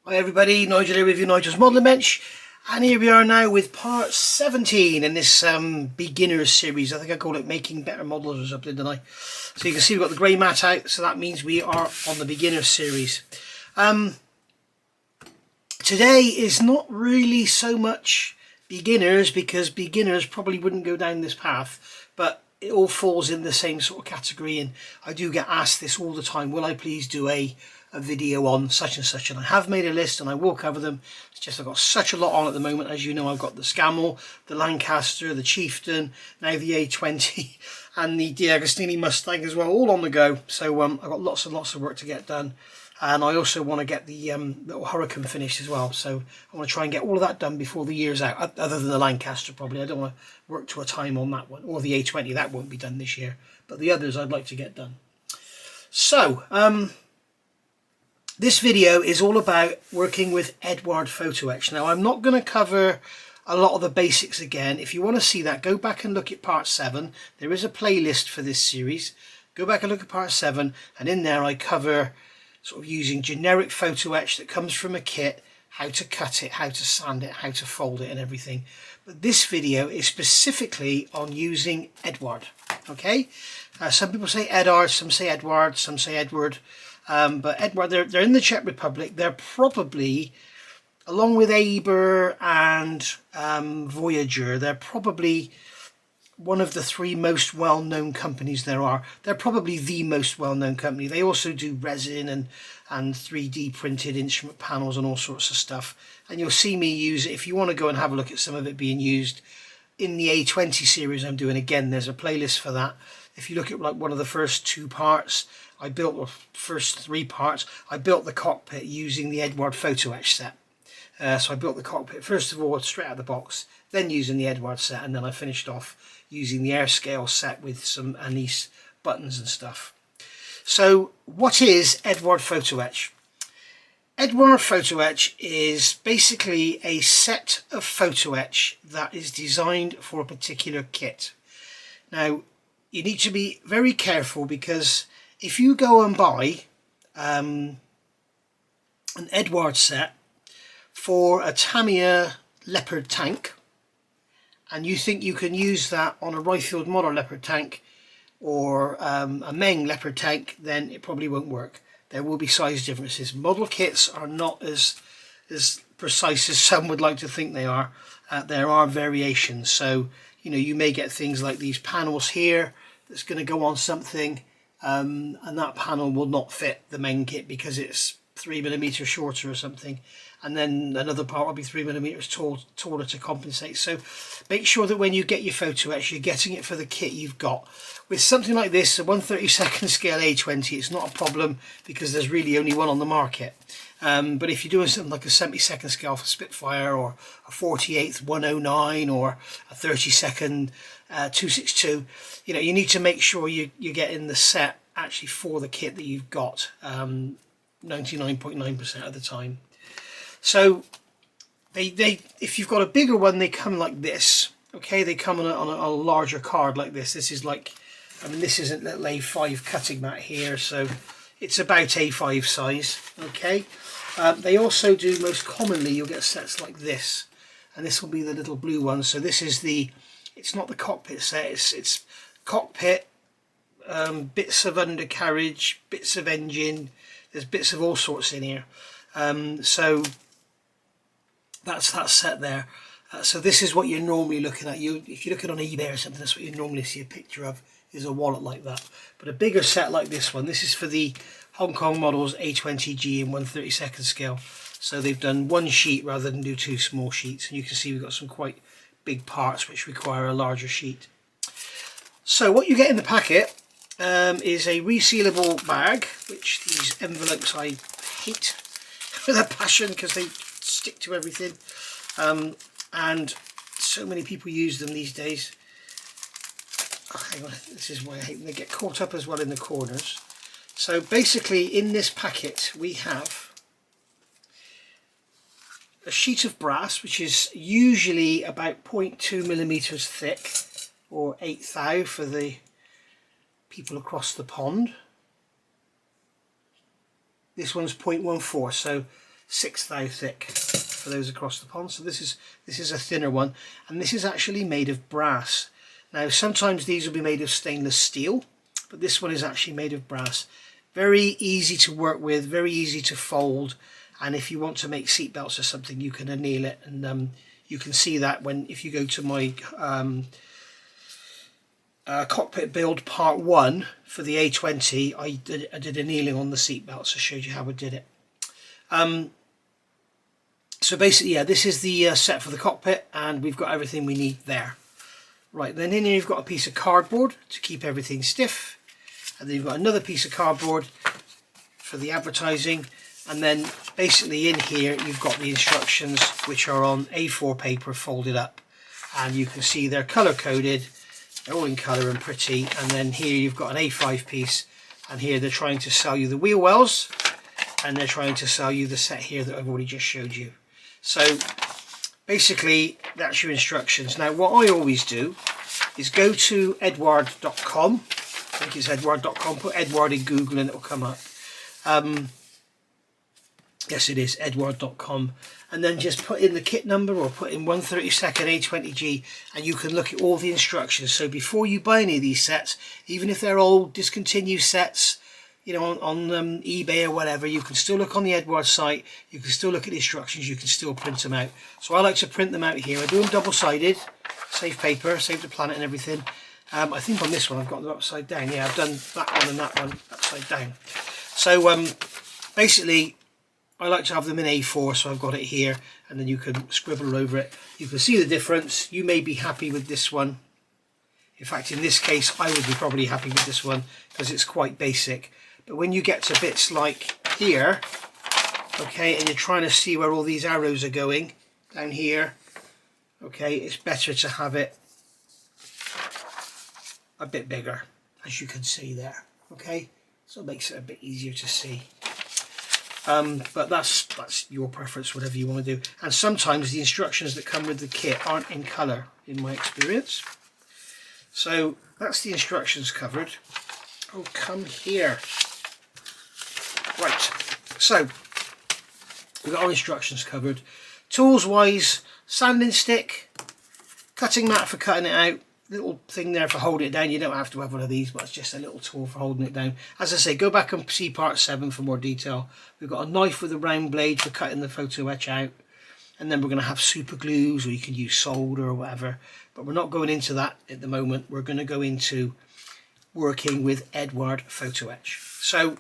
Hi everybody, Nigel here with you, Nigel's Modelling Bench, and here we are now with part 17 in this beginners series. I think I called it Making Better Models or something, didn't I? So you can see we've got the grey mat out, so that means we are on the beginners series. Today is not really so much beginners, because beginners probably wouldn't go down this path, but it all falls in the same sort of category, and I do get asked this all the time: will I please do a video on such and such? And I have made a list and I will cover them. It's just I've got such a lot on at the moment. As you know, I've got the Scammell, the Lancaster, the Chieftain, now the A20 and the D'Agostini Mustang as well, all on the go. So I've got lots and lots of work to get done, and I also want to get the little Hurricane finished as well. So I want to try and get all of that done before the year's out, other than the Lancaster probably. I don't want to work to a time on that one, or the A20, that won't be done this year, but the others I'd like to get done. So this video is all about working with Eduard Photo Etch. Now, I'm not going to cover a lot of the basics again. If you want to see that, go back and look at part 7. There is a playlist for this series. Go back and look at part 7, and in there I cover sort of using generic photo etch that comes from a kit, how to cut it, how to sand it, how to fold it and everything. But this video is specifically on using Eduard. Okay, some people say Eduard, some say Eduard, some say Edward. But Eduard, they're in the Czech Republic. They're probably, along with Aber and Voyager, they're probably one of the 3 most well-known companies there are. They're probably the most well-known company. They also do resin and 3D printed instrument panels and all sorts of stuff. And you'll see me use it. If you want to go and have a look at some of it being used in the A20 series I'm doing, again, there's a playlist for that. If you look at like one of the first 2 parts, I built the first 3 parts. I built the cockpit using the Eduard Photo Etch set. So I built the cockpit first of all straight out of the box, then using the Eduard set, and then I finished off using the Airscale set with some Anise buttons and stuff. So what is Eduard Photo Etch? Eduard Photo Etch is basically a set of photo etch that is designed for a particular kit. Now, you need to be very careful, because if you go and buy an Eduard set for a Tamiya Leopard tank, and you think you can use that on a Ryefield Model Leopard tank or a Meng Leopard tank, then it probably won't work. There will be size differences. Model kits are not as precise as some would like to think they are. There are variations. So, you know, you may get things like these panels here that's going to go on something, and that panel will not fit the Meng kit because it's 3mm shorter or something, and then another part will be 3mm taller to compensate. So make sure that when you get your photo etch, you're getting it for the kit you've got. With something like this, a 1/32 scale A20, it's not a problem because there's really only one on the market. But if you're doing something like a 72nd scale for Spitfire, or a 48th 109, or a 32nd 262, you know, you need to make sure you're getting the set actually for the kit that you've got 99.9% of the time. So they if you've got a bigger one, they come like this. Okay, they come on a larger card like this. This is like, I mean, this isn't little A5 cutting mat here, so it's about A5 size. Okay, they also do, most commonly you'll get sets like this, and this will be the little blue one. So this is the, it's not the cockpit set, it's cockpit, bits of undercarriage, bits of engine, there's bits of all sorts in here. So that's that set there. So this is what you're normally looking at. If you're looking on eBay or something, that's what you normally see a picture of, is a wallet like that. But a bigger set like this one, this is for the Hong Kong models A20G in 1/32 scale. So they've done 1 sheet rather than do 2 small sheets. And you can see we've got some quite big parts which require a larger sheet. So what you get in the packet is a resealable bag, which these envelopes I hate with a passion because they stick to everything. And so many people use them these days. Oh, hang on, this is why I hate them. They get caught up as well in the corners. So basically in this packet we have a sheet of brass, which is usually about 0.2mm thick, or 1/8 thou for the people across the pond. This one's 0.14, so 1/6 thou thick for those across the pond. So this is a thinner one, and this is actually made of brass. Now sometimes these will be made of stainless steel, but this one is actually made of brass. Very easy to work with, very easy to fold, and if you want to make seat belts or something, you can anneal it, and you can see that if you go to my cockpit build part 1 for the A20, I did annealing on the seat belts. I showed you how I did it. So basically, yeah, this is the set for the cockpit, and we've got everything we need there. Right, then in here you've got a piece of cardboard to keep everything stiff, and then you've got another piece of cardboard for the advertising, and then basically in here you've got the instructions, which are on A4 paper folded up, and you can see they're colour coded, they're all in colour and pretty. And then here you've got an A5 piece, and here they're trying to sell you the wheel wells, and they're trying to sell you the set here that I've already just showed you. So basically that's your instructions. Now what I always do is go to edward.com. I think it's edward.com. Put Edward in Google and it'll come up. Yes, it is edward.com, and then just put in the kit number or put in 1/32 A20G, and you can look at all the instructions. So before you buy any of these sets, even if they're old discontinued sets, you know, on eBay or whatever, you can still look on the Edward site, you can still look at the instructions, you can still print them out. So I like to print them out here. I do them double-sided, save paper, save the planet and everything. I think on this one I've got them upside down. Yeah, I've done that one and that one upside down. So basically I like to have them in A4, so I've got it here, and then you can scribble over it. You can see the difference. You may be happy with this one. In fact, in this case, I would be probably happy with this one because it's quite basic. But when you get to bits like here, okay, and you're trying to see where all these arrows are going, down here, okay, it's better to have it a bit bigger, as you can see there, okay? So it makes it a bit easier to see. But that's your preference, whatever you want to do. And sometimes the instructions that come with the kit aren't in colour, in my experience. So that's the instructions covered. Oh, come here. Right, so we've got our instructions covered. Tools wise, sanding stick, cutting mat for cutting it out, little thing there for holding it down. You don't have to have one of these, but it's just a little tool for holding it down. As I say, go back and see part 7 for more detail. We've got a knife with a round blade for cutting the photo etch out, and then we're going to have super glues, or you can use solder or whatever, but we're not going into that at the moment. We're going to go into working with Edward photo etch. So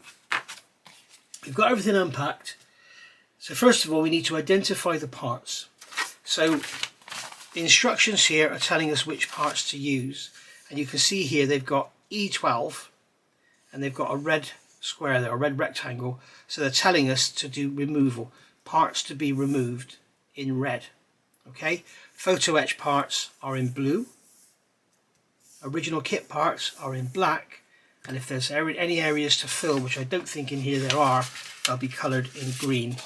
we've got everything unpacked. So first of all, we need to identify the parts. So the instructions here are telling us which parts to use, and you can see here they've got E12 and they've got a red square there, a red rectangle, so they're telling us to do removal, parts to be removed in red. Okay, photo etch parts are in blue, original kit parts are in black, and if there's any areas to fill, which I don't think in here there are, they'll be coloured in green.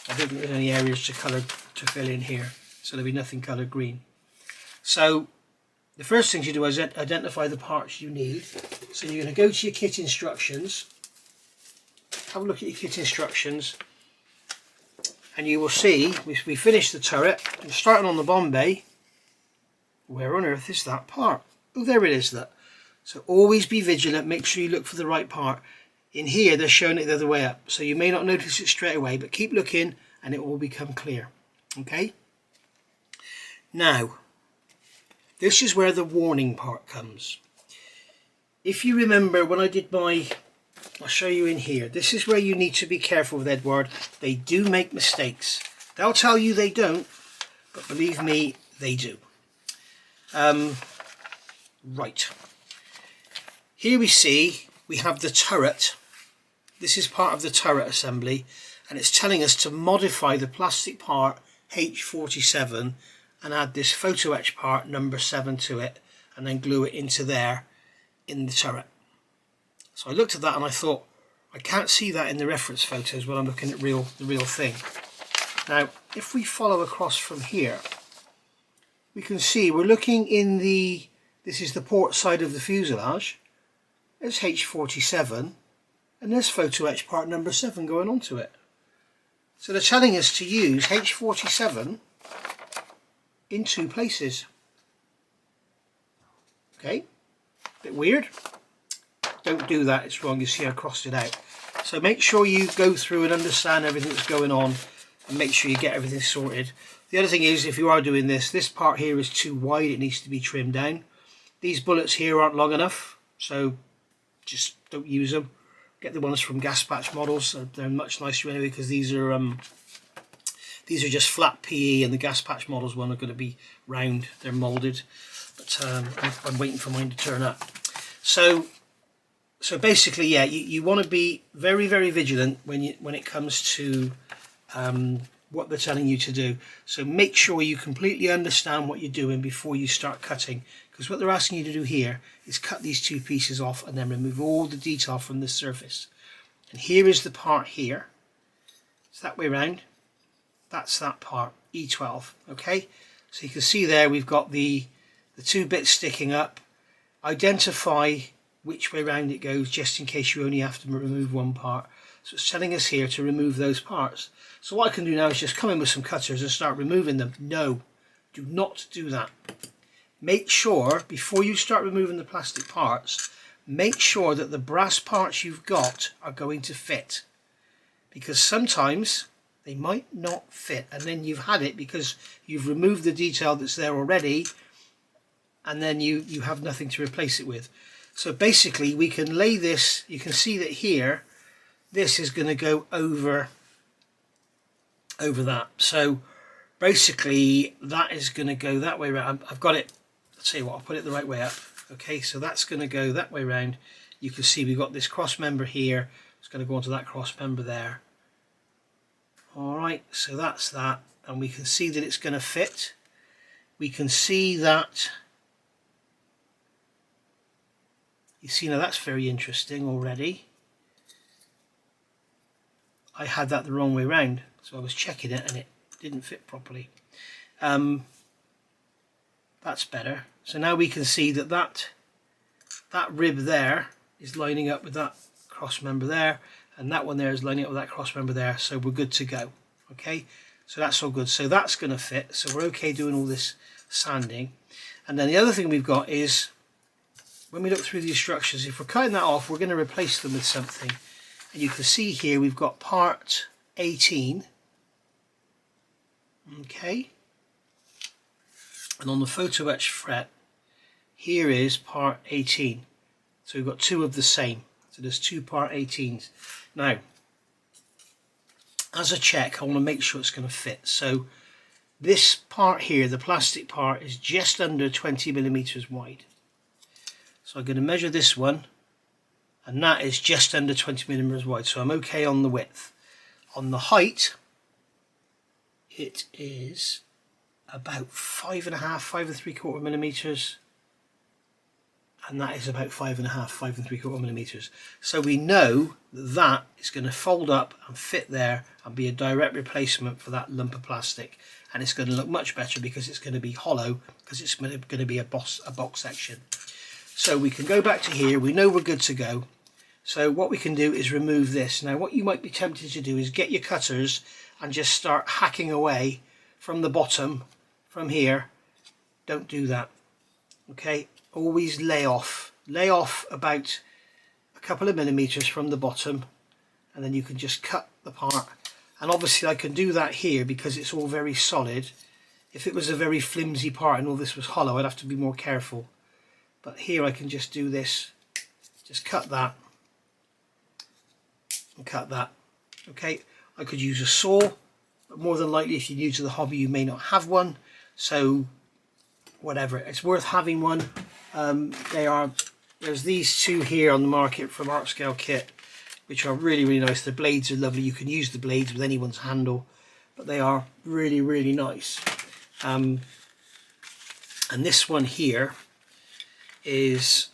I don't think there's any areas to fill in here, so there'll be nothing coloured green. So the first thing you do is identify the parts you need. So you're going to go to your kit instructions, have a look at your kit instructions, and you will see we finished the turret. And starting on the bomb bay, where on earth is that part? Oh, there it is. That. So always be vigilant, make sure you look for the right part. In here they're showing it the other way up, so you may not notice it straight away, but keep looking and it will become clear. Okay, now this is where the warning part comes. If you remember when I did my, I'll show you in here, this is where you need to be careful with Edward. They do make mistakes. They'll tell you they don't, but believe me, they do. Right, here we see we have the turret. This is part of the turret assembly, and it's telling us to modify the plastic part H47 and add this photo etch part number 7 to it, and then glue it into there in the turret. So I looked at that and I thought, I can't see that in the reference photos when I'm looking at the real thing. Now if we follow across from here, we can see we're looking in the, this is the port side of the fuselage. There's H47 and there's photo etch part number 7 going onto it. So they're telling us to use H47 in 2 places. Okay, bit weird. Don't do that, it's wrong. You see I crossed it out. So make sure you go through and understand everything that's going on and make sure you get everything sorted. The other thing is, if you are doing this, this part here is too wide, it needs to be trimmed down. These bullets here aren't long enough, so just don't use them. Get the ones from gas patch models, they're much nicer anyway, because these are just flat PE, and the gas patch models one are going to be round, they're moulded. But I'm waiting for mine to turn up. So basically, yeah, you want to be very, very vigilant when it comes to what they're telling you to do. So make sure you completely understand what you're doing before you start cutting, because what they're asking you to do here is cut these 2 pieces off and then remove all the detail from the surface. And here is the part here. It's that way around. That's that part, E12. Okay, so you can see there we've got the 2 bits sticking up. Identify which way round it goes, just in case you only have to remove one part. So it's telling us here to remove those parts. So what I can do now is just come in with some cutters and start removing them. No, do not do that. Make sure, before you start removing the plastic parts, make sure that the brass parts you've got are going to fit. Because sometimes they might not fit, and then you've had it because you've removed the detail that's there already, and then you have nothing to replace it with. So basically we can lay this, you can see that here, this is going to go over that. So basically that is going to go that way around. I've got it, I'll tell you what, I'll put it the right way up. Okay, so that's going to go that way around. You can see we've got this cross member here. It's going to go onto that cross member there. Alright, so that's that. And we can see that it's going to fit. We can see that, you see now that's very interesting already. I had that the wrong way round, so I was checking it and it didn't fit properly. That's better. So now we can see that that rib there is lining up with that cross member there, and that one there is lining up with that cross member there, so we're good to go. Okay, so that's all good. So that's going to fit, so we're okay doing all this sanding. And then the other thing we've got is, when we look through the instructions, if we're cutting that off, we're going to replace them with something. And you can see here we've got part 18. Okay. And on the photo etch fret, here is part 18. So we've got 2 of the same. So there's 2 part 18s. Now, as a check, I want to make sure it's going to fit. So this part here, the plastic part, is just under 20 millimeters wide. So I'm going to measure this one, and that is just under 20 millimeters wide, so I'm okay on the width. On the height, it is about 5.5, 5.75 millimeters, and that is about 5.5, 5.75 millimeters. So we know that is going to fold up and fit there and be a direct replacement for that lump of plastic, and it's going to look much better because it's going to be hollow, because it's going to be a box section. So we can go back to here, we know we're good to go. So what we can do is remove this. Now what you might be tempted to do is get your cutters and just start hacking away from the bottom, from here. Don't do that. Okay, always lay off. Lay off about a couple of millimeters from the bottom, and then you can just cut the part. And obviously I can do that here because it's all very solid. If it was a very flimsy part and all this was hollow, I'd have to be more careful. But here I can just do this, just cut that and cut that. Okay, I could use a saw, but more than likely if you're new to the hobby you may not have one, so whatever, it's worth having one. There's these 2 here on the market from Art Scale Kit, which are really, really nice. The blades are lovely. You can use the blades with anyone's handle, but they are really, really nice. And this one here is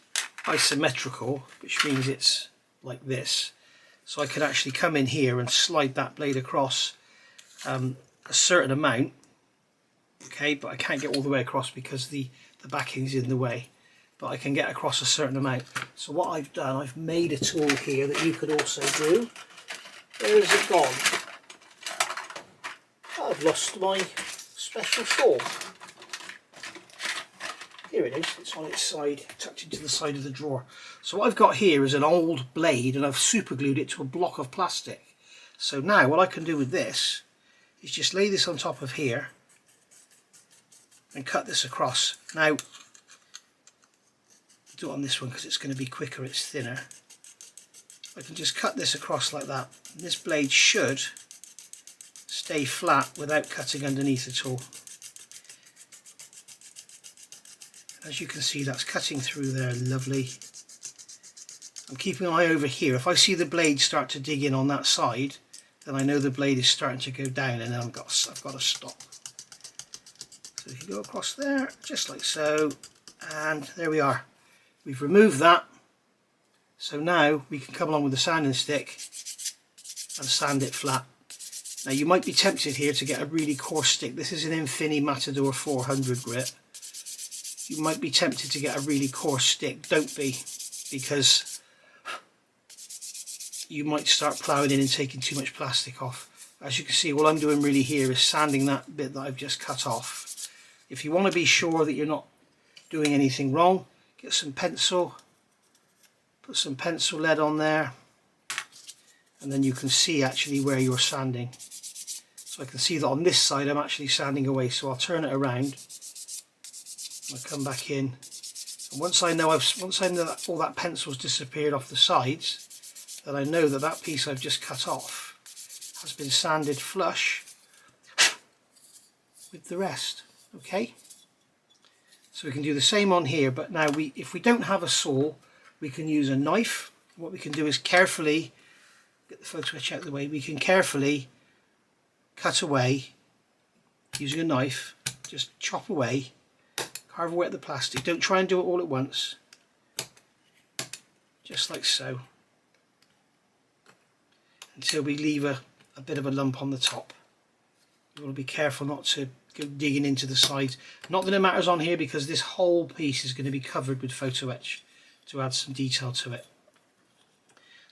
isometrical, which means it's like this. So I could actually come in here and slide that blade across a certain amount. Okay, but I can't get all the way across because the backing's in the way. But I can get across a certain amount. So what I've done, I've made a tool here that you could also do. Where is it gone? I've lost my special saw. Here it is, it's on its side, tucked into the side of the drawer. So what I've got here is an old blade and I've super glued it to a block of plastic. So now what I can do with this is just lay this on top of here and cut this across. Now, I'll do it on this one because it's going to be quicker, it's thinner. I can just cut this across like that. And this blade should stay flat without cutting underneath at all. As you can see, that's cutting through there, lovely. I'm keeping an eye over here. If I see the blade start to dig in on that side, then I know the blade is starting to go down, and then I've got to stop. So if you go across there, just like so, and there we are. We've removed that. So now we can come along with the sanding stick and sand it flat. Now you might be tempted here to get a really coarse stick. This is an Infini Matador 400 grit. You might be tempted to get a really coarse stick. Don't be, because you might start ploughing in and taking too much plastic off. As you can see, all I'm doing really here is sanding that bit that I've just cut off. If you want to be sure that you're not doing anything wrong, get some pencil, put some pencil lead on there, and then you can see actually where you're sanding. So I can see that on this side I'm actually sanding away, so I'll turn it around. I'll come back in, and once I know that all that pencil's disappeared off the sides, then I know that that piece I've just cut off has been sanded flush with the rest. Okay, so we can do the same on here, but now if we don't have a saw, we can use a knife. What we can do is carefully get the photo etch out of the way. We can carefully cut away using a knife, just chop away. Carve away at the plastic. Don't try and do it all at once. Just like so. Until we leave a bit of a lump on the top. You want to be careful not to go digging into the sides. Not that it matters on here, because this whole piece is going to be covered with photo etch to add some detail to it.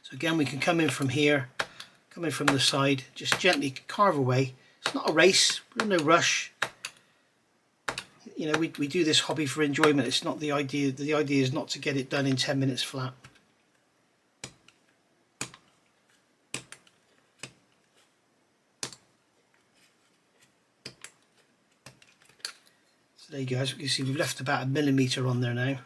So again, we can come in from here, come in from the side, just gently carve away. It's not a race, we're in no rush. You know, we do this hobby for enjoyment. It's not the idea. The idea is not to get it done in 10 minutes flat. So there you go. As you can see, we've left about 1 millimetre on there now.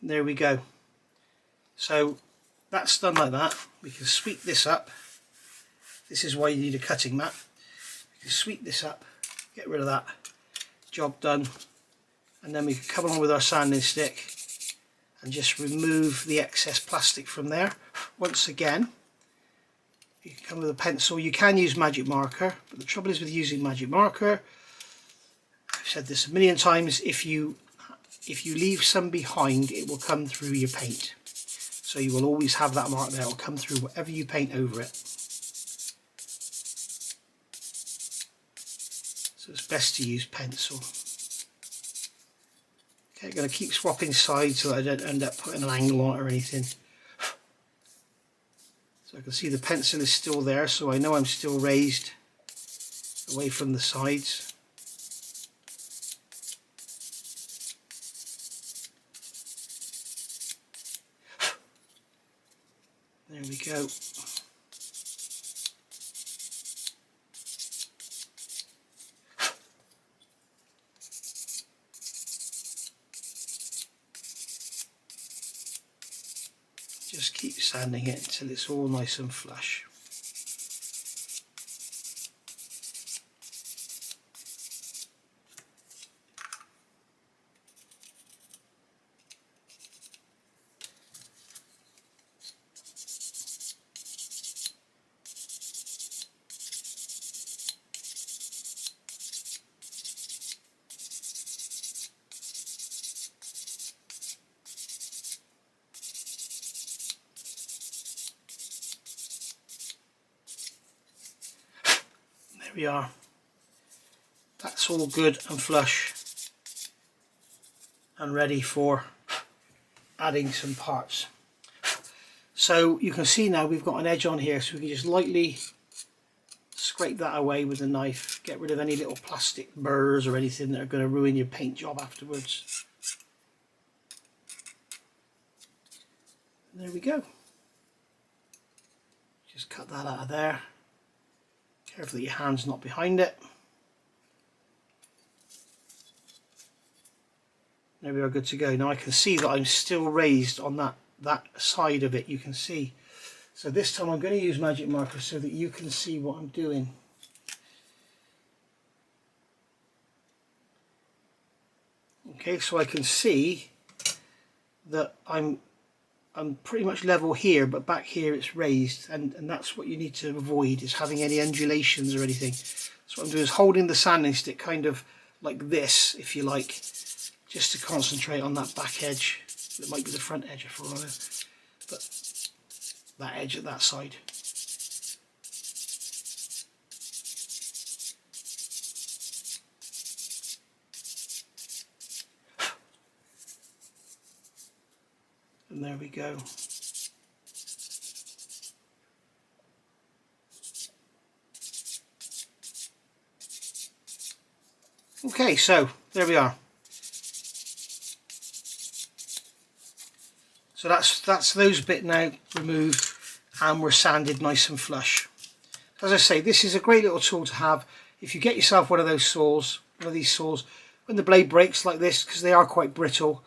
There we go. So that's done like that. We can sweep this up. This is why you need a cutting mat. We can sweep this up, get rid of that. Job done. And then we can come along with our sanding stick and just remove the excess plastic from there. Once again, you can come with a pencil. You can use magic marker, but the trouble is with using magic marker, I've said this a million times, if you leave some behind, it will come through your paint. So you will always have that mark there. It will come through whatever you paint over it. So it's best to use pencil. Okay, I'm going to keep swapping sides so that I don't end up putting an angle on it or anything. So I can see the pencil is still there, so I know I'm still raised away from the sides. There we go. Just keep sanding it until it's all nice and flush. There we are. That's all good and flush and ready for adding some parts. So you can see now we've got an edge on here, so we can just lightly scrape that away with a knife, get rid of any little plastic burrs or anything that are going to ruin your paint job afterwards. And there we go. Just cut that out of there. Careful that your hand's not behind it. There we are, good to go. Now I can see that I'm still raised on that side of it, you can see. So this time I'm going to use magic marker so that you can see what I'm doing. Okay, so I can see that I'm pretty much level here, but back here it's raised, and that's what you need to avoid, is having any undulations or anything. So what I'm doing is holding the sanding stick kind of like this, if you like, just to concentrate on that back edge. It might be the front edge for all I know, but that edge at that side. And there we go. Okay, so there we are. So that's those bit now removed, and we're sanded nice and flush. As I say, this is a great little tool to have if you get yourself one of these saws, when the blade breaks like this, because they are quite brittle.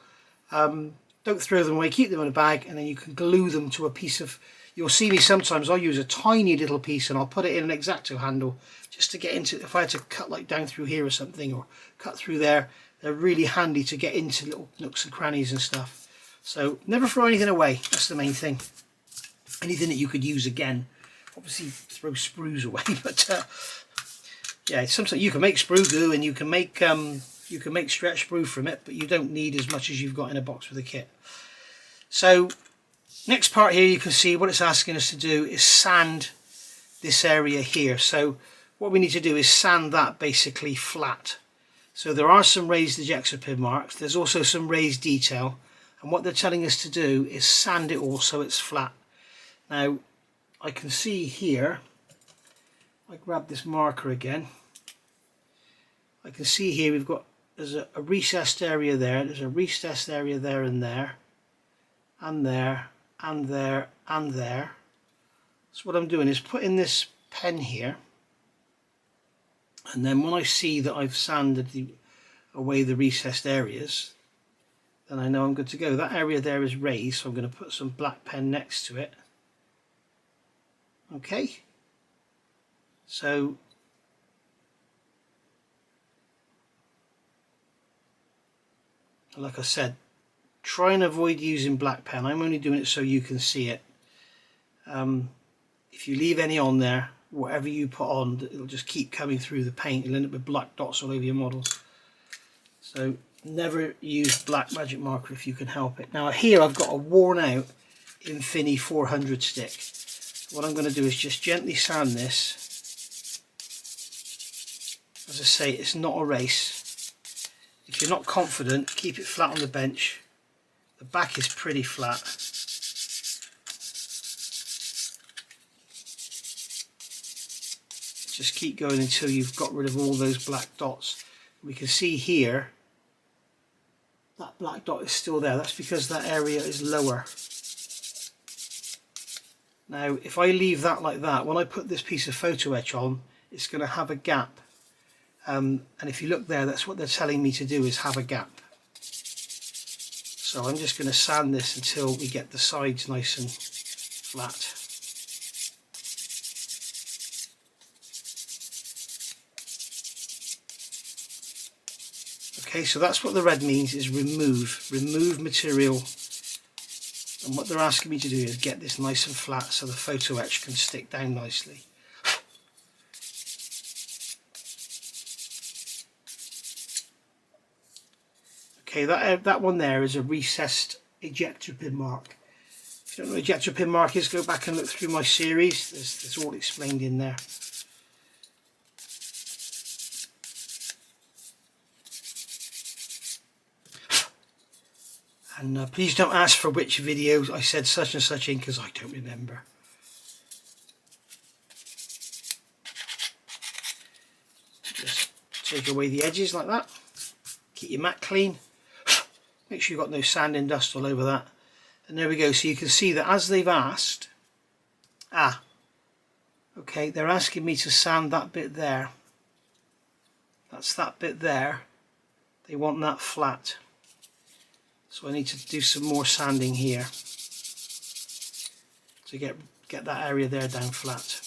Don't throw them away, keep them in a bag, and then you can glue them to a piece of, you'll see me sometimes, I'll use a tiny little piece and I'll put it in an X-Acto handle just to get into, if I had to cut like down through here or something, or cut through there, they're really handy to get into little nooks and crannies and stuff. So never throw anything away, that's the main thing. Anything that you could use again. Obviously throw sprues away, but yeah, sometimes you can make sprue glue and you can make stretch sprue from it, but you don't need as much as you've got in a box with a kit. So next part here, you can see what it's asking us to do is sand this area here. So what we need to do is sand that basically flat. So there are some raised ejector pin marks, there's also some raised detail, and what they're telling us to do is sand it all so it's flat. Now I can see here, I grab this marker again, I can see here we've got, there's a recessed area there, there's a recessed area there and there, and there, and there, and there. So what I'm doing is putting this pen here, and then when I see that I've sanded away the recessed areas, then I know I'm good to go. That area there is raised, so I'm going to put some black pen next to it. Okay, so like I said, try and avoid using black pen. I'm only doing it so you can see it. If you leave any on there, whatever you put on, it'll just keep coming through the paint. You'll end up with black dots all over your model. So never use black magic marker if you can help it. Now here I've got a worn out Infini 400 stick. What I'm going to do is just gently sand this. As I say, it's not a race. If you're not confident, keep it flat on the bench. The back is pretty flat. Just keep going until you've got rid of all those black dots. We can see here that black dot is still there. That's because that area is lower. Now if I leave that like that, when I put this piece of photo etch on, it's going to have a gap. And if you look there, that's what they're telling me to do, is have a gap. So I'm just going to sand this until we get the sides nice and flat. Okay, so that's what the red means, is remove material. And what they're asking me to do is get this nice and flat so the photo etch can stick down nicely. Okay, that one there is a recessed ejector pin mark. If you don't know what ejector pin mark is, go back and look through my series. There's all explained in there. And please don't ask for which videos I said such and such in, because I don't remember. Just take away the edges like that. Keep your mat clean. Make sure you've got no sand and dust all over that. And there we go. So you can see that as they've asked, okay, they're asking me to sand that bit there. That's that bit there. They want that flat. So I need to do some more sanding here to get that area there down flat.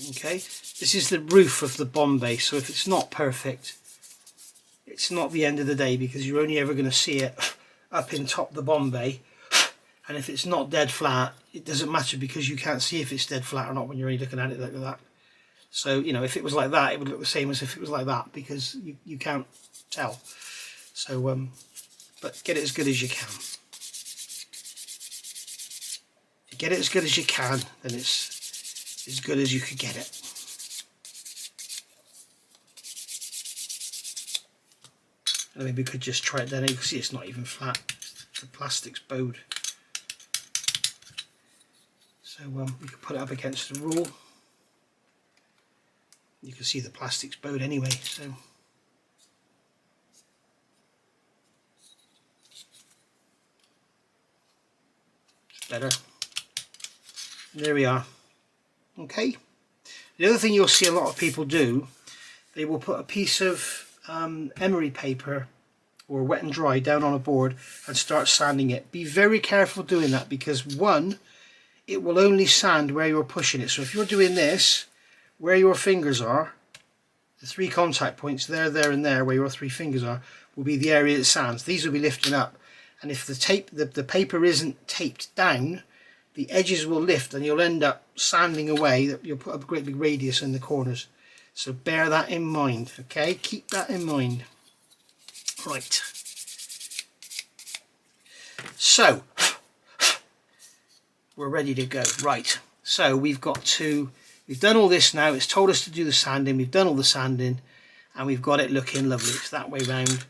Okay, this is the roof of the Bombay, so if it's not perfect, it's not the end of the day, because you're only ever going to see it up in top the Bombay. And if it's not dead flat, it doesn't matter, because you can't see if it's dead flat or not when you're only looking at it like that. So, you know, if it was like that, it would look the same as if it was like that, because you can't tell. So, but get it as good as you can. If you get it as good as you can, then it's as good as you could get it. And maybe we could just try it then. You can see it's not even flat. The plastic's bowed. So we can put it up against the rule. You can see the plastic's bowed anyway, so it's better. There we are. Okay. The other thing you'll see a lot of people do, they will put a piece of emery paper or wet and dry down on a board and start sanding it. Be very careful doing that, because one, it will only sand where you're pushing it. So if you're doing this, where your fingers are, the 3 contact points there, there and there, where your 3 fingers are, will be the area it sands. These will be lifting up, and if the paper isn't taped down, the edges will lift and you'll end up sanding away. You'll put a great big radius in the corners. So bear that in mind, okay? Keep that in mind. Right. So we're ready to go. Right. So we've done all this now. It's told us to do the sanding. We've done all the sanding and we've got it looking lovely. It's that way round.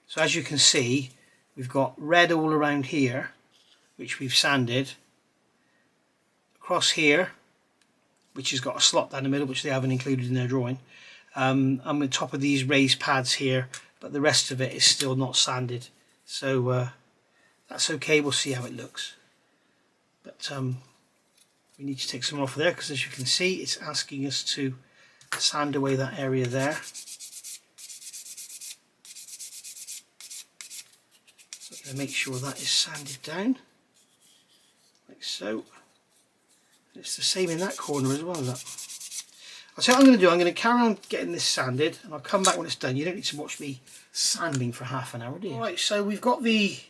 So as you can see, we've got red all around here, which we've sanded. Across here, which has got a slot down the middle, which they haven't included in their drawing. I'm on top of these raised pads here, but the rest of it is still not sanded. So that's okay. We'll see how it looks. But we need to take some off there, because as you can see, it's asking us to sand away that area there. So I'm going to make sure that is sanded down, like so. It's the same in that corner as well. Look. I'll tell you what I'm going to do. I'm going to carry on getting this sanded, and I'll come back when it's done. You don't need to watch me sanding for half an hour, do you? Alright, so we've got the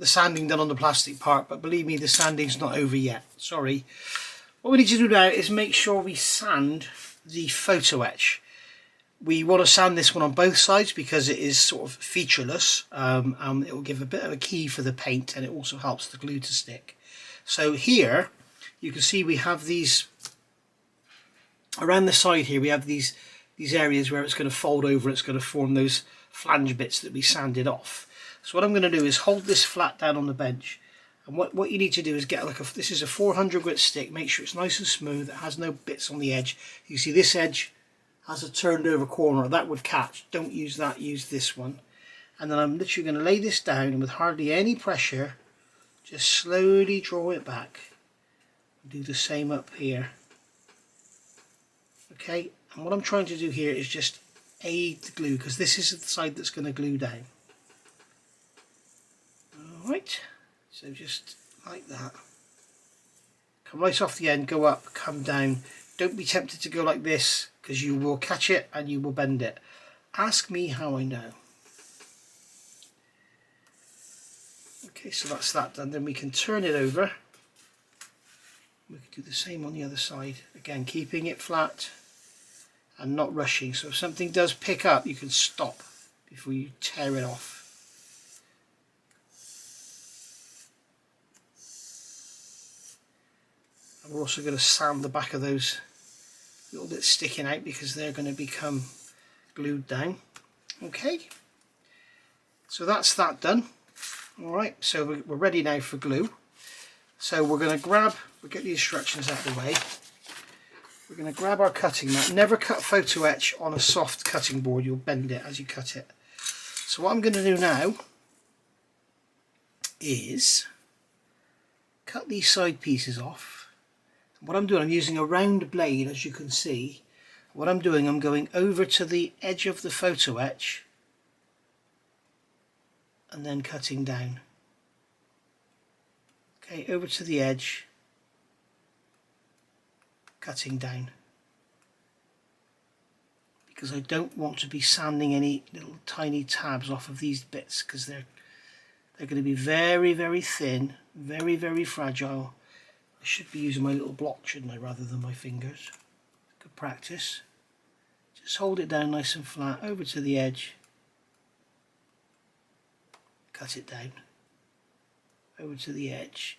sanding done on the plastic part, but believe me, the sanding's not over yet. Sorry. What we need to do now is make sure we sand the photo etch. We want to sand this one on both sides because it is sort of featureless. It will give a bit of a key for the paint, and it also helps the glue to stick. So here you can see we have these around the side here. We have these areas where it's going to fold over. It's going to form those flange bits that we sanded off. So what I'm going to do is hold this flat down on the bench, and what you need to do is get this is a 400 grit stick. Make sure it's nice and smooth. It has no bits on the edge. You see this edge has a turned over corner that would catch. Don't use that, use this one. And then I'm literally going to lay this down, and with hardly any pressure, just slowly draw it back. Do the same up here. Okay, and what I'm trying to do here is just aid the glue, because this is the side that's going to glue down. Alright, so just like that. Come right off the end, go up, come down. Don't be tempted to go like this, because you will catch it and you will bend it. Ask me how I know. Okay, so that's that done. Then we can turn it over. We can do the same on the other side. Again, keeping it flat and not rushing. So if something does pick up, you can stop before you tear it off. We're also going to sand the back of those little bits sticking out because they're going to become glued down. Okay, so that's that done. Alright, so we're ready now for glue. So we're going to we'll get the instructions out of the way. We're going to grab our cutting mat. Never cut photo etch on a soft cutting board, you'll bend it as you cut it. So what I'm going to do now is cut these side pieces off. What I'm doing, I'm using a round blade, as you can see. What I'm doing, I'm going over to the edge of the photo etch and then cutting down. Okay, over to the edge, cutting down. Because I don't want to be sanding any little tiny tabs off of these bits, because they're going to be very, very thin, very, very fragile. I should be using my little block, shouldn't I, rather than my fingers. Good practice. Just hold it down nice and flat, over to the edge, cut it down, over to the edge,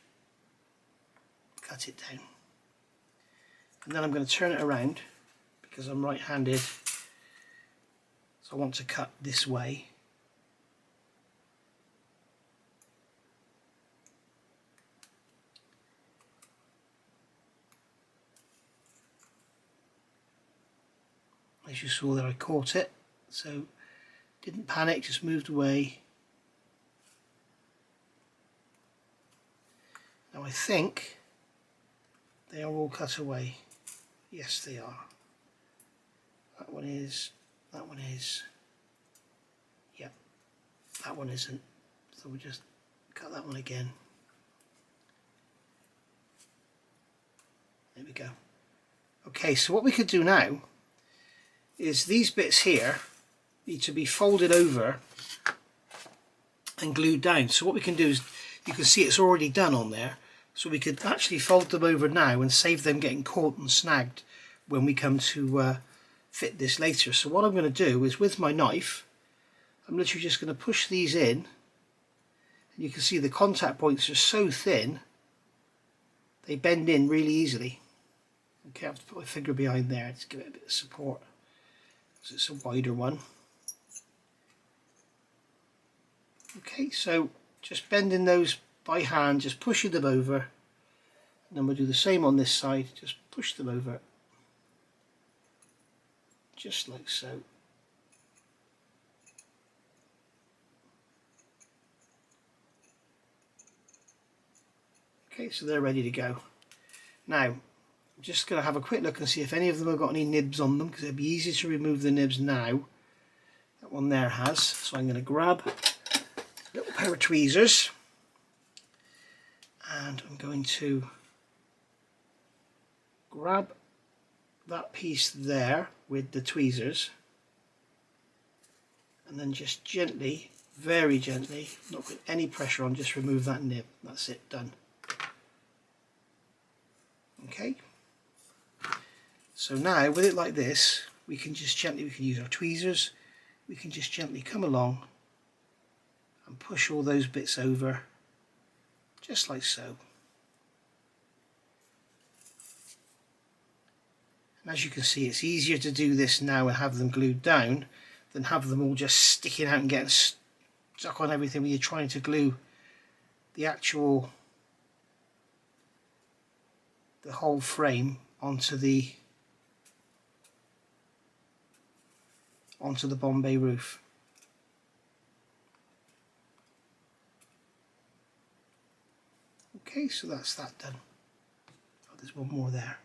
cut it down. And then I'm going to turn it around because I'm right-handed, so I want to cut this way. As you saw there, I caught it, so didn't panic, just moved away. Now I think they are all cut away. Yes, they are. That one is, yep, that one isn't. So we'll just cut that one again. There we go. Okay, so what we could do now is these bits here need to be folded over and glued down. So what we can do is, you can see it's already done on there, so we could actually fold them over now and save them getting caught and snagged when we come to fit this later. So what I'm going to do is, with my knife, I'm literally just going to push these in, and you can see the contact points are so thin they bend in really easily. Okay, I have to put my finger behind there to give it a bit of support, because it's a wider one. Okay, so just bending those by hand, just pushing them over, and then we'll do the same on this side, just push them over, just like so. Okay, so they're ready to go. Now, I'm just going to have a quick look and see if any of them have got any nibs on them, because it'd be easy to remove the nibs now. That one there has, so I'm going to grab a little pair of tweezers, and I'm going to grab that piece there with the tweezers, and then just gently, very gently, not with any pressure on, just remove that nib. That's it, done. Okay, so now with it like this, we can just gently, we can use our tweezers, we can just gently come along and push all those bits over, just like so. And as you can see, it's easier to do this now and have them glued down than have them all just sticking out and getting stuck on everything when you're trying to glue the whole frame onto the Bombay roof. Okay, so that's that done. Oh, there's one more there.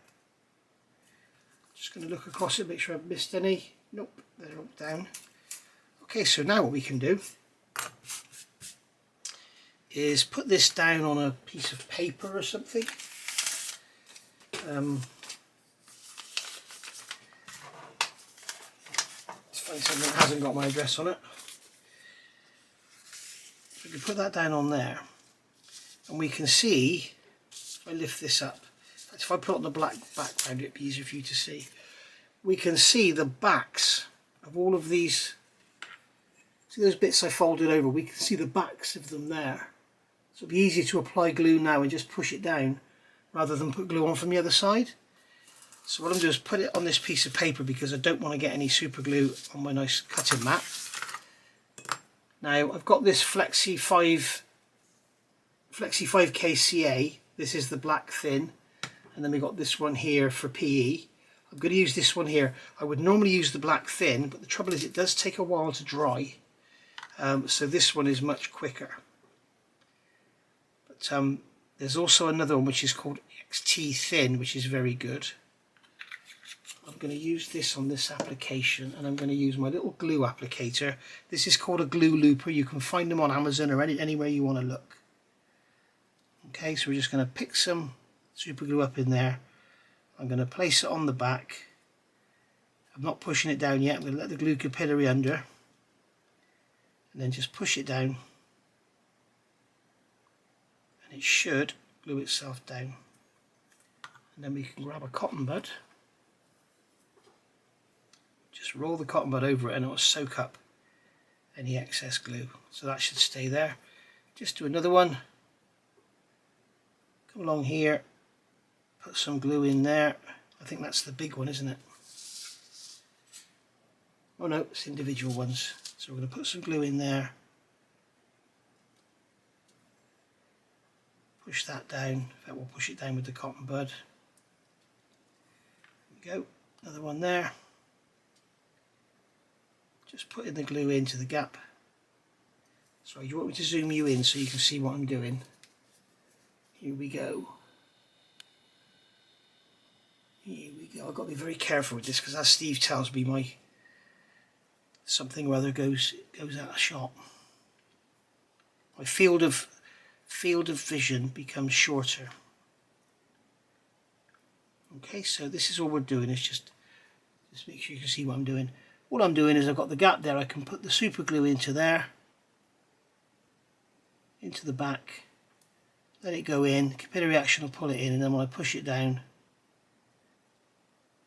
Just going to look across it, make sure I've missed any. Nope, they're up down. Okay, so now what we can do is put this down on a piece of paper or something. Let's find something that hasn't got my address on it. So we can put that down on there, and we can see, if I lift this up, if I put it on the black background, it'd be easier for you to see. We can see the backs of all of these. See those bits I folded over? We can see the backs of them there. So it'll be easy to apply glue now and just push it down rather than put glue on from the other side. So what I'm doing is put it on this piece of paper because I don't want to get any super glue on my nice cutting mat. Now I've got this Flexi 5K CA. This is the black thin, and then we've got this one here for PE. I'm going to use this one here. I would normally use the black thin, but the trouble is it does take a while to dry. So this one is much quicker. But there's also another one which is called XT Thin, which is very good. I'm going to use this on this application, and I'm going to use my little glue applicator. This is called a glue looper. You can find them on Amazon or anywhere you want to look. Okay, so we're just going to pick some super glue up in there. I'm going to place it on the back. I'm not pushing it down yet. I'm going to let the glue capillary under, and then just push it down, and it should glue itself down. And then we can grab a cotton bud, just roll the cotton bud over it, and it will soak up any excess glue. So that should stay there. Just do another one. Come along here, put some glue in there. I think that's the big one, isn't it? Oh no, it's individual ones. So we're going to put some glue in there. Push that down. In fact, we'll push it down with the cotton bud. There we go. Another one there. Just putting the glue into the gap. Sorry, you want me to zoom you in so you can see what I'm doing? Here we go. Here we go. I've got to be very careful with this because, as Steve tells me, my something or other goes out of shot. My field of vision becomes shorter. Okay, so this is all we're doing. Is just make sure you can see what I'm doing. All I'm doing is I've got the gap there. I can put the super glue into there, into the back. Let it go in, capillary action will pull it in, and then when I push it down,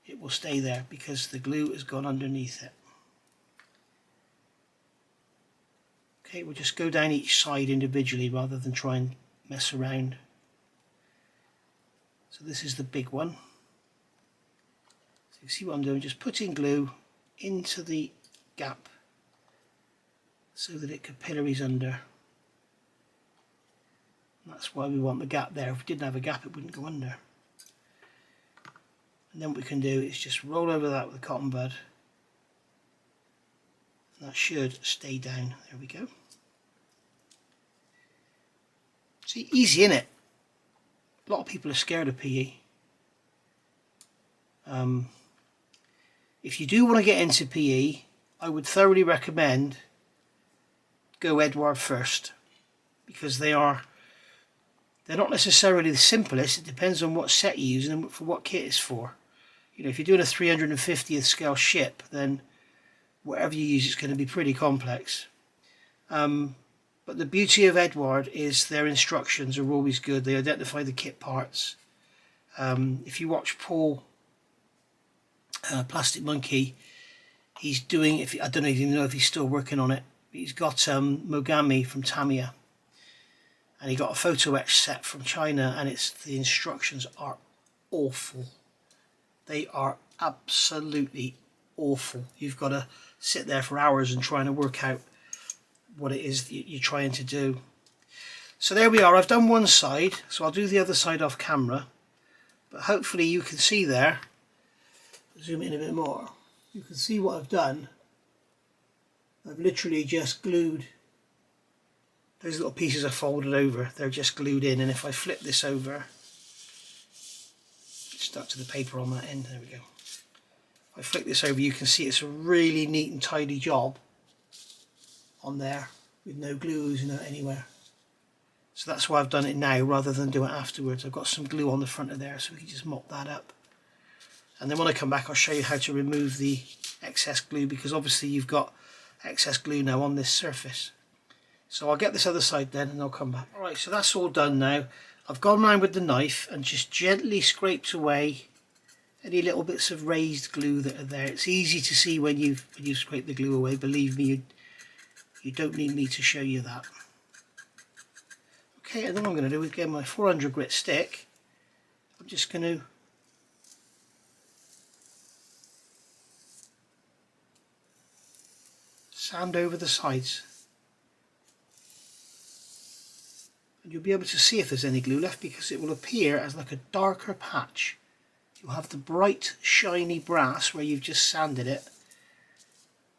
it will stay there because the glue has gone underneath it. Okay, we'll just go down each side individually rather than try and mess around. So this is the big one. So you see what I'm doing, just putting glue into the gap so that it capillaries under. That's why we want the gap there. If we didn't have a gap, it wouldn't go under. And then what we can do is just roll over that with a cotton bud. And that should stay down. There we go. See, easy, isn't it? A lot of people are scared of PE. If you do want to get into PE, I would thoroughly recommend go Eduard first, because they're not necessarily the simplest. It depends on what set you use and for what kit it's for. You know, if you're doing a 350th scale ship, then whatever you use is going to be pretty complex. But the beauty of Eduard is their instructions are always good. They identify the kit parts. If you watch Paul Plastic Monkey, he's doing, I don't even know if he's still working on it, but he's got Mogami from Tamiya. And he got a photo etch set from China, and the instructions are awful. They are absolutely awful. You've got to sit there for hours and trying to work out what it is that you're trying to do. So there we are. I've done one side, so I'll do the other side off camera. But hopefully you can see there. Zoom in a bit more. You can see what I've done. I've literally just glued. Those little pieces are folded over, they're just glued in, and if I flip this over, it's stuck to the paper on that end, there we go. If I flick this over, you can see it's a really neat and tidy job on there, with no glue oozing out anywhere. So that's why I've done it now rather than do it afterwards. I've got some glue on the front of there, so we can just mop that up. And then when I come back, I'll show you how to remove the excess glue, because obviously you've got excess glue now on this surface. So I'll get this other side then and I'll come back. Alright, so that's all done now. I've gone around with the knife and just gently scraped away any little bits of raised glue that are there. It's easy to see when you scrape the glue away. Believe me, you don't need me to show you that. Okay, and then what I'm going to do is get my 400 grit stick I'm just going to sand over the sides. And you'll be able to see if there's any glue left, because it will appear as like a darker patch. You'll have the bright shiny brass where you've just sanded it,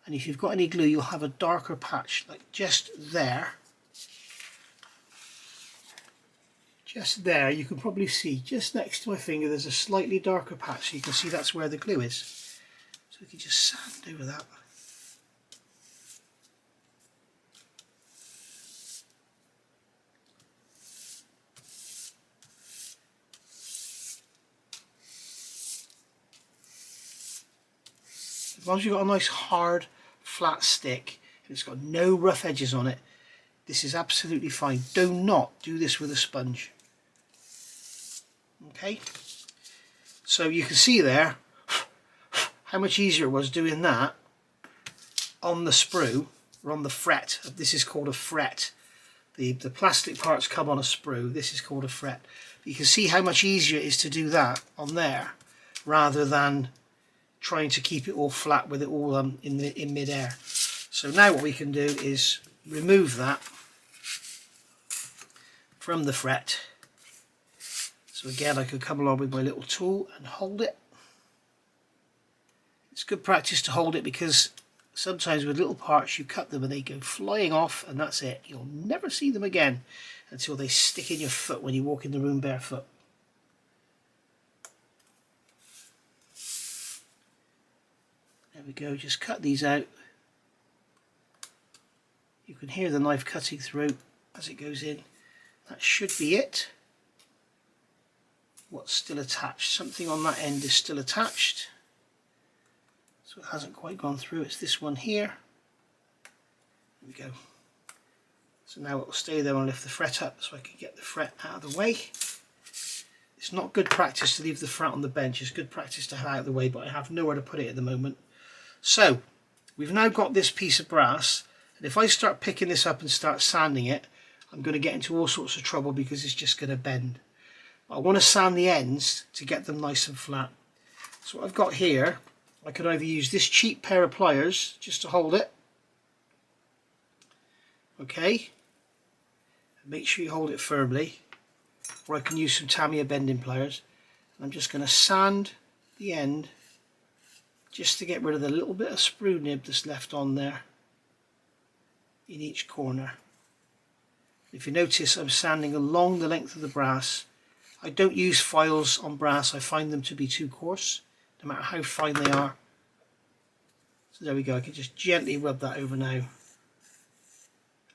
and if you've got any glue you'll have a darker patch, like just there. Just there, you can probably see just next to my finger there's a slightly darker patch, so you can see that's where the glue is. So we can just sand over that. As long as you've got a nice hard flat stick and it's got no rough edges on it, this is absolutely fine. Do not do this with a sponge. Okay, so you can see there how much easier it was doing that on the sprue or on the fret. This is called a fret. The plastic parts come on a sprue. This is called a fret. You can see how much easier it is to do that on there rather than trying to keep it all flat with it all in mid-air. So now what we can do is remove that from the fret. So again, I could come along with my little tool and hold it. It's good practice to hold it, because sometimes with little parts you cut them and they go flying off and that's it. You'll never see them again until they stick in your foot when you walk in the room barefoot. There we go, just cut these out. You can hear the knife cutting through as it goes in. That should be it. What's still attached? Something on that end is still attached. So it hasn't quite gone through. It's this one here. There we go. So now it will stay there. I'll lift the fret up so I can get the fret out of the way. It's not good practice to leave the fret on the bench. It's good practice to have it out of the way, but I have nowhere to put it at the moment. So we've now got this piece of brass, and if I start picking this up and start sanding it, I'm going to get into all sorts of trouble because it's just going to bend. But I want to sand the ends to get them nice and flat. So what I've got here, I could either use this cheap pair of pliers just to hold it. Okay, make sure you hold it firmly, or I can use some Tamiya bending pliers. And I'm just going to sand the end just to get rid of the little bit of sprue nib that's left on there in each corner. If you notice, I'm sanding along the length of the brass. I don't use files on brass. I find them to be too coarse, no matter how fine they are. So there we go. I can just gently rub that over now. And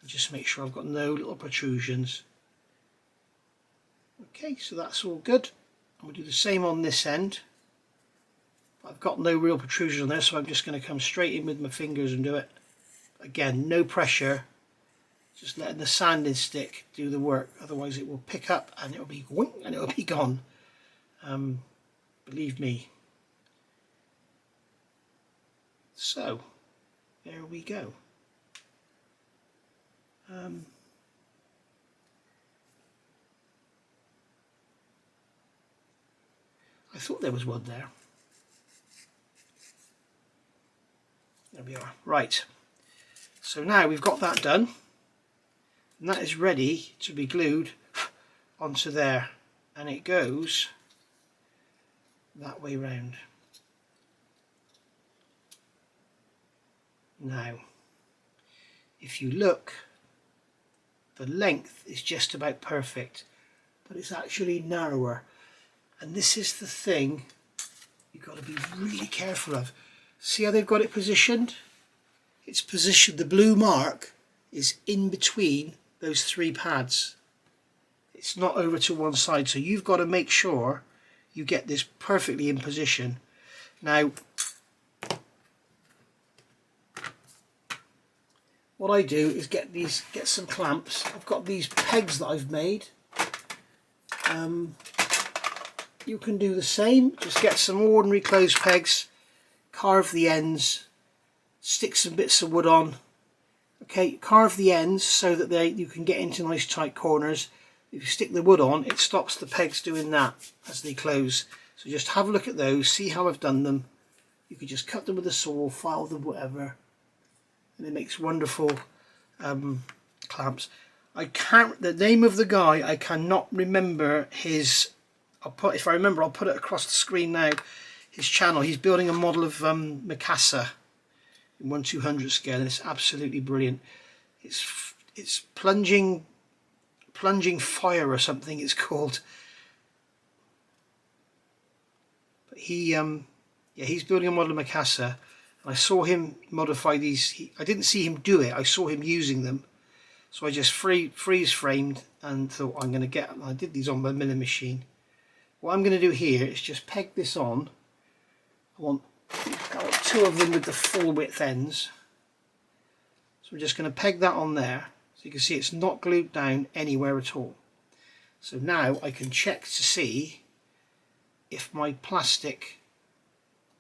just make sure I've got no little protrusions. Okay, so that's all good. And we'll do the same on this end. I've got no real protrusion on there, so I'm just going to come straight in with my fingers and do it. Again, no pressure. Just letting the sanding stick do the work, otherwise it will pick up and it'll be whoink, and it'll be gone. Believe me. So there we go. I thought there was one there. There we are. Right. So now we've got that done. And that is ready to be glued onto there, and it goes that way round. Now if you look, the length is just about perfect, but it's actually narrower, and this is the thing you've got to be really careful of. See how they've got it positioned? It's positioned, the blue mark is in between those three pads. It's not over to one side, so you've got to make sure you get this perfectly in position. Now what I do is get some clamps. I've got these pegs that I've made. You can do the same, just get some ordinary clothes pegs, carve the ends, stick some bits of wood on. Okay, carve the ends so that you can get into nice tight corners. If you stick the wood on, it stops the pegs doing that as they close. So just have a look at those, see how I've done them. You could just cut them with a saw, file them, whatever, and it makes wonderful clamps. The name of the guy, I cannot remember his. If I remember, I'll put it across the screen now. His channel. He's building a model of Mikasa in 1/200 scale, and it's absolutely brilliant. It's plunging fire or something. It's called. But he's building a model of Mikasa, and I saw him modify these. I didn't see him do it. I saw him using them. So I just freeze framed and thought I'm going to get. I did these on my milling machine. What I'm going to do here is just peg this on. I want 2 of them with the full width ends. So we're just going to peg that on there. So you can see it's not glued down anywhere at all. So now I can check to see if my plastic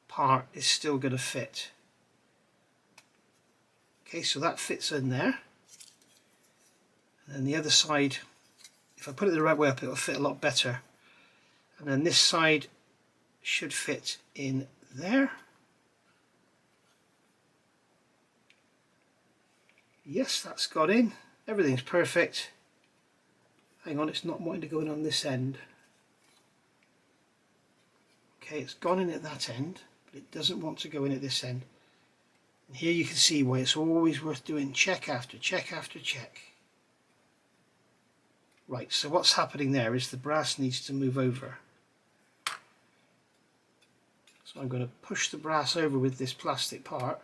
part is still going to fit. Okay, so that fits in there. And then the other side, if I put it the right way up, it'll fit a lot better. And then this side should fit in there. Yes, that's got in. Everything's perfect. Hang on, it's not wanting to go in on this end. Okay, it's gone in at that end, but it doesn't want to go in at this end. And here you can see why it's always worth doing check after check after check. Right, so what's happening there is the brass needs to move over. So I'm going to push the brass over with this plastic part.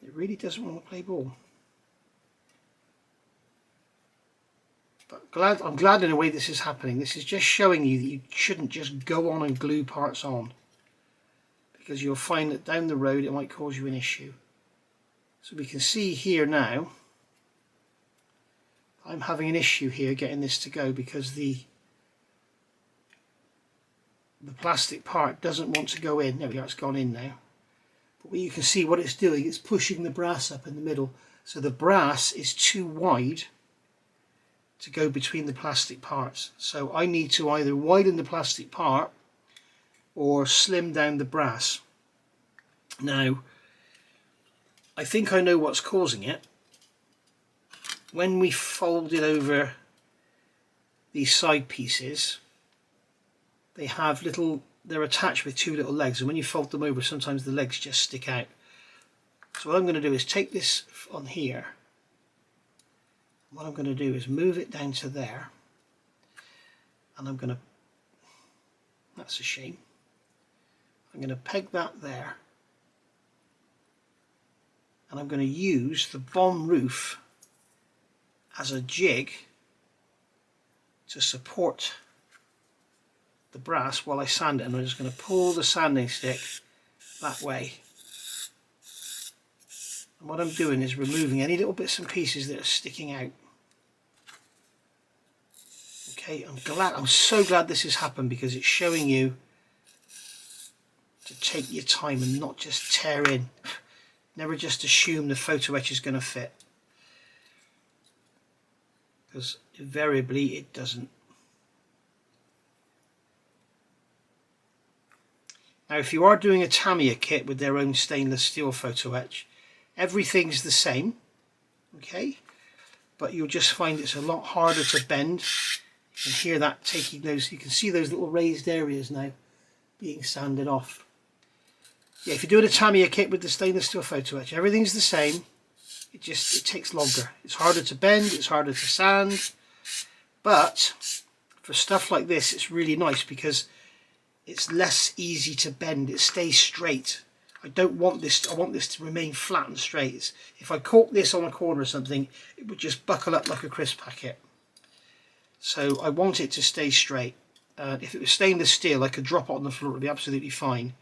It really doesn't want to play ball. But I'm glad in a way this is happening. This is just showing you that you shouldn't just go on and glue parts on, because you'll find that down the road it might cause you an issue. So we can see here now I'm having an issue here getting this to go because the plastic part doesn't want to go in. There we go, it's gone in now. But you can see what it's doing, it's pushing the brass up in the middle. So the brass is too wide to go between the plastic parts. So I need to either widen the plastic part or slim down the brass. Now, I think I know what's causing it. When we folded over these side pieces, they're attached with 2 little legs, and when you fold them over, sometimes the legs just stick out. So what I'm going to do is take this on here. What I'm going to do is move it down to there, and I'm going to, that's a shame, I'm going to peg that there, and I'm going to use the bomb roof as a jig to support the brass while I sand it. And I'm just going to pull the sanding stick that way, and what I'm doing is removing any little bits and pieces that are sticking out. Okay, I'm so glad this has happened, because it's showing you to take your time and not just tear in. Never just assume the photo etch is going to fit, because invariably it doesn't. Now, if you are doing a Tamiya kit with their own stainless steel photo etch, everything's the same, okay, but you'll just find it's a lot harder to bend. You can hear that taking those, you can see those little raised areas now being sanded off. Yeah, if you're doing a Tamiya kit with the stainless steel photo etch, everything's the same. It takes longer. It's harder to bend, it's harder to sand. But for stuff like this, it's really nice because it's less easy to bend. It stays straight. I want this to remain flat and straight. If I caught this on a corner or something, it would just buckle up like a crisp packet. So I want it to stay straight. If it was stainless steel, I could drop it on the floor, it would be absolutely fine.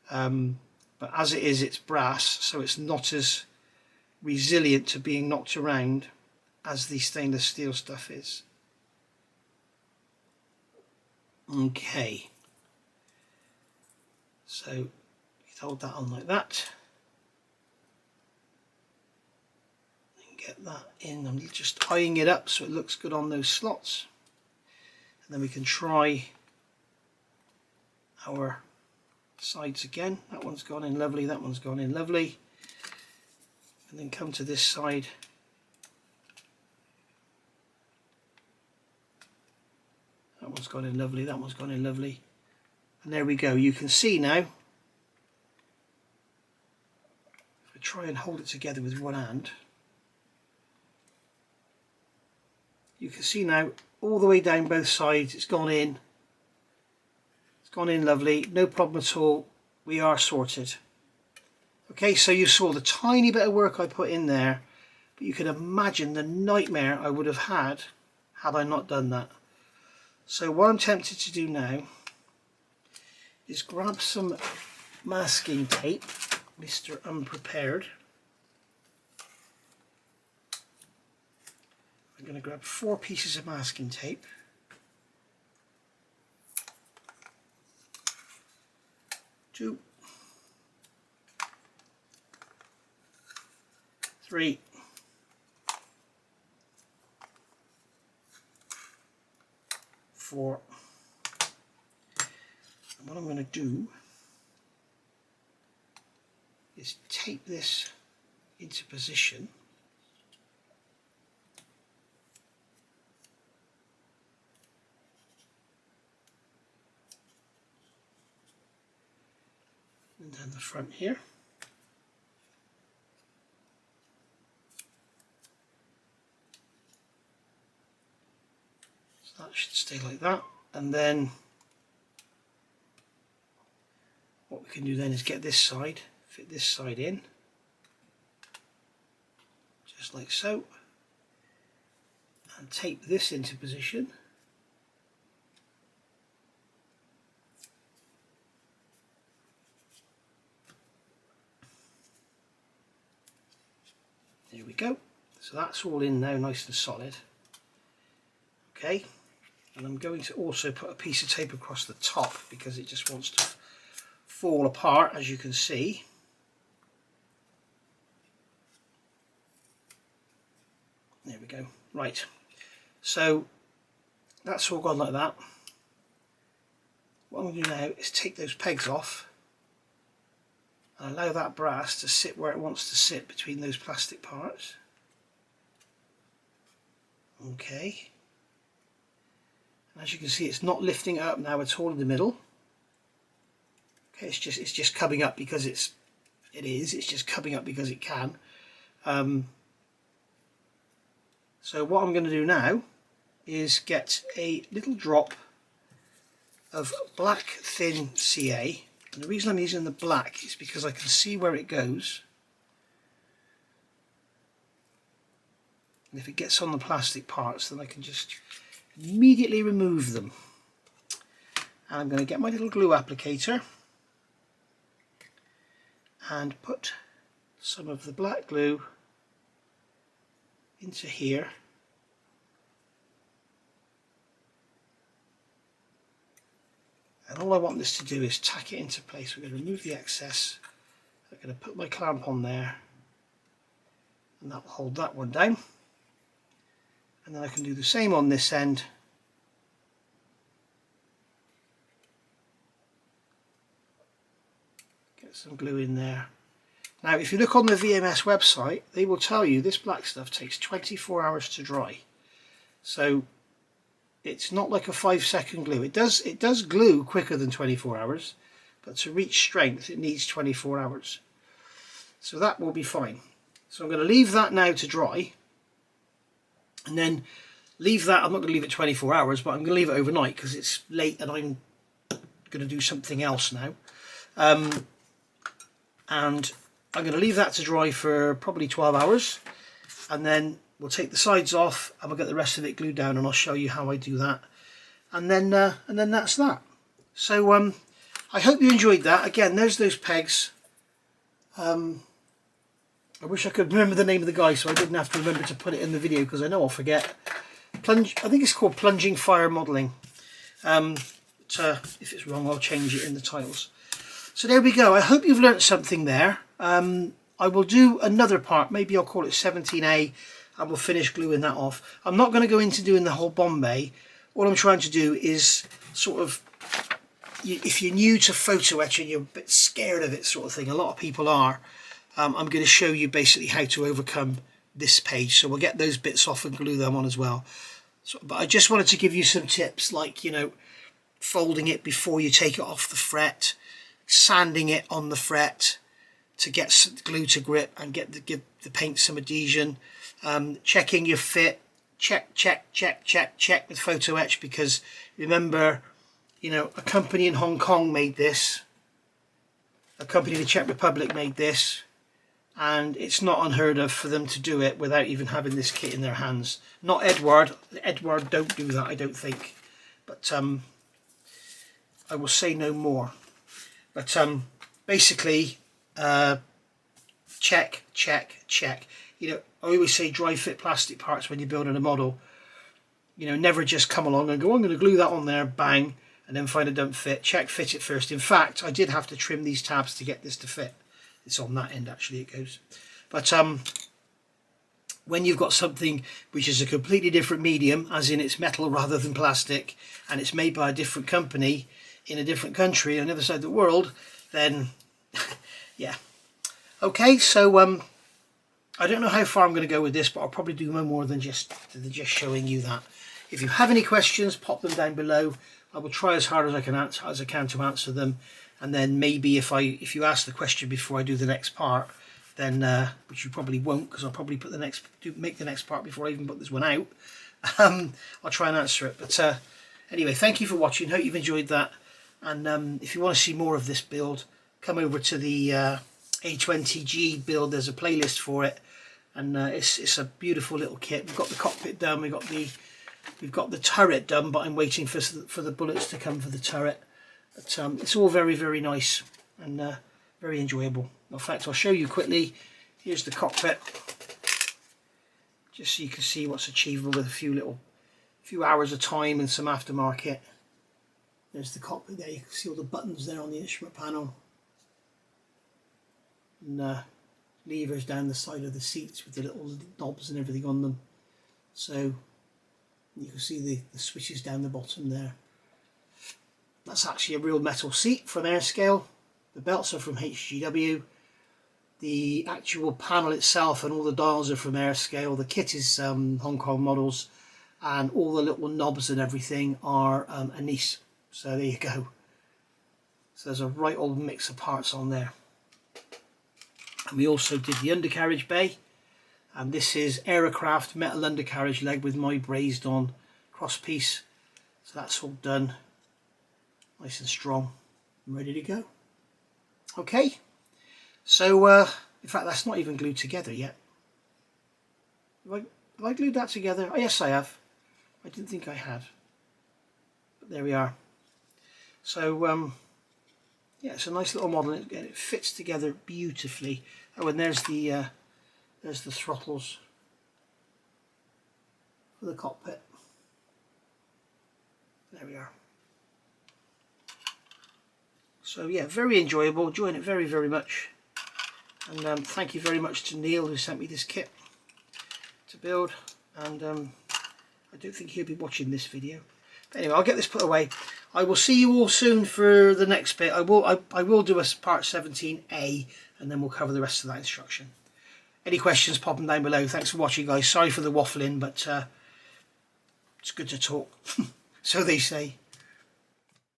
But as it is, it's brass, so it's not as resilient to being knocked around as the stainless steel stuff is. Okay, so you hold that on like that. get that in. I'm just eyeing it up so it looks good on those slots, and then we can try our sides again. That one's gone in lovely, that one's gone in lovely, and then come to this side. That one's gone in lovely, that one's gone in lovely, and there we go. You can see now, if I try and hold it together with one hand, you can see now all the way down both sides it's gone in. It's gone in lovely, no problem at all. We are sorted. Okay, so you saw the tiny bit of work I put in there, but you can imagine the nightmare I would have had I not done that. So what I'm tempted to do now is grab some masking tape, Mr. Unprepared. I'm going to grab 4 pieces of masking tape. 2, 3, 4. And what I'm going to do is tape this into position. And down the front here. So that should stay like that, and then what we can do then is get this side, fit this side in, just like so, and tape this into position. There we go. So that's all in now, nice and solid. Okay, and I'm going to also put a piece of tape across the top because it just wants to fall apart, as you can see. There we go. Right, so that's all gone like that. What I'm going to do now is take those pegs off and allow that brass to sit where it wants to sit between those plastic parts. Okay. And as you can see, it's not lifting it up now at all in the middle. Okay, it's just coming up because it's just coming up because it can. So what I'm going to do now is get a little drop of black thin CA. And the reason I'm using the black is because I can see where it goes. And if it gets on the plastic parts, then I can just immediately remove them. And I'm going to get my little glue applicator and put some of the black glue into here. And all I want this to do is tack it into place. We're going to remove the excess. I'm going to put my clamp on there, and that will hold that one down. And then I can do the same on this end. Get some glue in there. Now if you look on the VMS website, they will tell you this black stuff takes 24 hours to dry. So it's not like a 5-second glue. It does glue quicker than 24 hours, but to reach strength it needs 24 hours. So that will be fine. So I'm going to leave that now to dry, and then leave that. I'm not going to leave it 24 hours, but I'm going to leave it overnight because it's late and I'm going to do something else now. And I'm going to leave that to dry for probably 12 hours, and then we'll take the sides off and we'll get the rest of it glued down, and I'll show you how I do that. And then that's that. So I hope you enjoyed that. Again, there's those pegs. I wish I could remember the name of the guy so I didn't have to remember to put it in the video, because I know I'll forget. I think it's called Plunging Fire Modelling. If it's wrong, I'll change it in the titles. So there we go. I hope you've learnt something there. I will do another part, maybe I'll call it 17A, and we'll finish gluing that off. I'm not going to go into doing the whole Bombay. What I'm trying to do is sort of, if you're new to photo etching, you're a bit scared of it sort of thing, a lot of people are, I'm going to show you basically how to overcome this page. So we'll get those bits off and glue them on as well. So, but I just wanted to give you some tips, like, you know, folding it before you take it off the fret, sanding it on the fret to get glue to grip and give the paint some adhesion, checking your fit, check with photo etch, because remember, you know, a company in Hong Kong made this, a company in the Czech Republic made this, and it's not unheard of for them to do it without even having this kit in their hands. Not Eduard. Eduard don't do that, I don't think. But I will say no more. But basically, check. You know, I always say dry fit plastic parts when you're building a model. You know, never just come along and go, I'm going to glue that on there, bang, and then find it don't fit. Check fit it first. In fact, I did have to trim these tabs to get this to fit. It's on that end actually, it goes. But when you've got something which is a completely different medium, as in it's metal rather than plastic, and it's made by a different company in a different country on the other side of the world, then yeah. Okay, so I don't know how far I'm going to go with this, but I'll probably do no more than just showing you that. If you have any questions, pop them down below. I will try as hard as I can to answer them. And then maybe if you ask the question before I do the next part, then which you probably won't, because I'll probably make the next part before I even put this one out. I'll try and answer it. But anyway, thank you for watching. Hope you've enjoyed that. And if you want to see more of this build, come over to the A20G build. There's a playlist for it, and it's a beautiful little kit. We've got the cockpit done. We've got the turret done, but I'm waiting for the bullets to come for the turret. But it's all very, very nice and very enjoyable. In fact, I'll show you quickly. Here's the cockpit, just so you can see what's achievable with a few hours of time and some aftermarket. There's the cockpit there. You can see all the buttons there on the instrument panel, and levers down the side of the seats with the little knobs and everything on them. So you can see the switches down the bottom there. That's actually a real metal seat from Airscale. The belts are from HGW. The actual panel itself and all the dials are from Airscale. The kit is Hong Kong models, and all the little knobs and everything are Anis. So there you go. So there's a right old mix of parts on there. And we also did the undercarriage bay. And this is Aerocraft metal undercarriage leg with my brazed on cross piece. So that's all done. Nice and strong and ready to go. Okay, so in fact that's not even glued together yet. Have I glued that together? Oh yes, I have. I didn't think I had, but there we are. So yeah, it's a nice little model, and it fits together beautifully. Oh, and there's the throttles for the cockpit. There we are. So yeah, very enjoyable, enjoying it very, very much. And thank you very much to Neil who sent me this kit to build. And I don't think he'll be watching this video. But anyway, I'll get this put away. I will see you all soon for the next bit. I will do a part 17A, and then we'll cover the rest of that instruction. Any questions, pop them down below. Thanks for watching, guys. Sorry for the waffling, but it's good to talk. So they say.